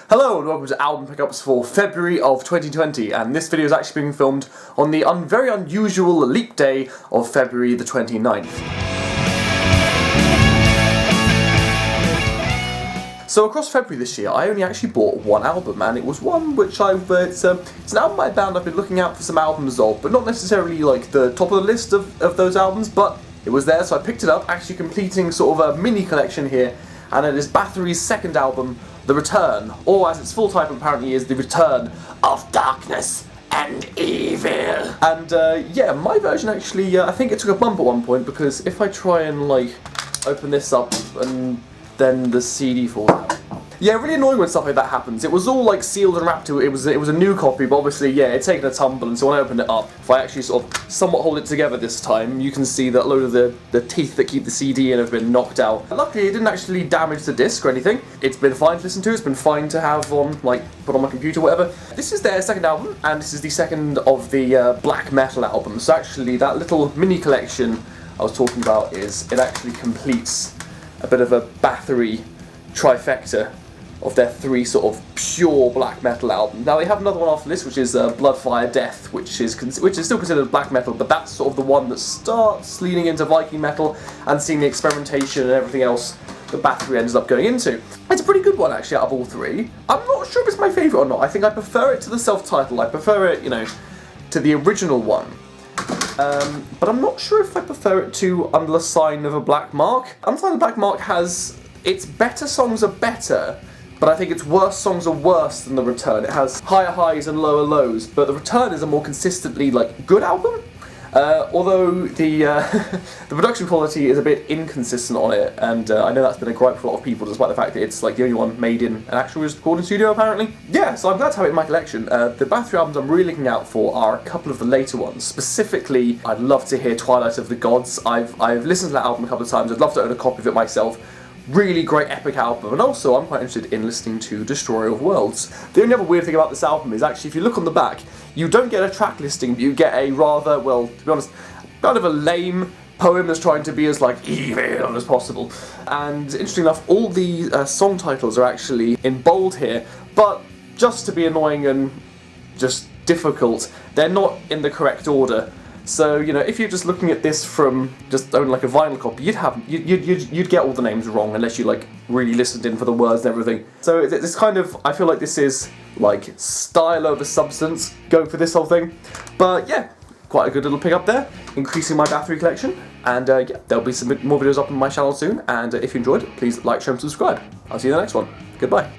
Hello and welcome to album pickups for February of 2020, and this video is actually being filmed on the very unusual leap day of February the 29th. So across February this year, I only actually bought one album, and it was one which it's an album I found I've been looking out for some albums of, but not necessarily like the top of the list of those albums, but it was there, so I picked it up, actually completing sort of a mini collection here, and it is Bathory's second album, The Return, or as its full title apparently is The Return of Darkness and Evil. And yeah, my version actually, I think it took a bump at one point, because if I try and like open this up and then the CD falls out. Yeah, really annoying when stuff like that happens. It was all like sealed and wrapped to it. It was a new copy, but obviously, yeah, it's taken a tumble, and so when I opened it up, if I actually sort of somewhat hold it together this time, you can see that a load of the teeth that keep the CD in have been knocked out. Luckily, it didn't actually damage the disc or anything. It's been fine to listen to, it's been fine to have on, like, put on my computer, whatever. This is their second album, and this is the second of the black metal albums. So actually, that little mini collection I was talking about it actually completes a bit of a Bathory trifecta of their three sort of pure black metal albums. Now they have another one after this, which is Blood, Fire, Death, which is still considered black metal, but that's sort of the one that starts leaning into Viking metal and seeing the experimentation and everything else that Bathory ends up going into. It's a pretty good one actually out of all three. I'm not sure if it's my favourite or not. I think I prefer it to the self-titled. I prefer it, you know, to the original one. But I'm not sure if I prefer it to Under the Sign of a Black Mark. Under the Sign of a Black Mark has its better songs are better, but I think its worst songs are worse than The Return. It has higher highs and lower lows, but The Return is a more consistently like good album. Although the the production quality is a bit inconsistent on it, and I know that's been a gripe for a lot of people, despite the fact that it's like the only one made in an actual recording studio apparently. Yeah, so I'm glad to have it in my collection. The Bathory albums I'm really looking out for are a couple of the later ones. Specifically, I'd love to hear Twilight of the Gods. I've listened to that album a couple of times. I'd love to own a copy of it myself. Really great epic album, and also I'm quite interested in listening to Destroyer of Worlds. The only other weird thing about this album is actually if you look on the back, you don't get a track listing, but you get a rather, well, to be honest, kind of a lame poem that's trying to be as like evil as possible. And interesting enough, all the song titles are actually in bold here, but just to be annoying and just difficult, they're not in the correct order. So, you know, if you're just looking at this from just owning like a vinyl copy, you'd get all the names wrong unless you like really listened in for the words and everything. So it's kind of, I feel like this is like style over substance, go for this whole thing. But yeah, quite a good little pickup there, increasing my Bathory collection. And yeah, there'll be some more videos up on my channel soon. And if you enjoyed, please like, share and subscribe. I'll see you in the next one. Goodbye.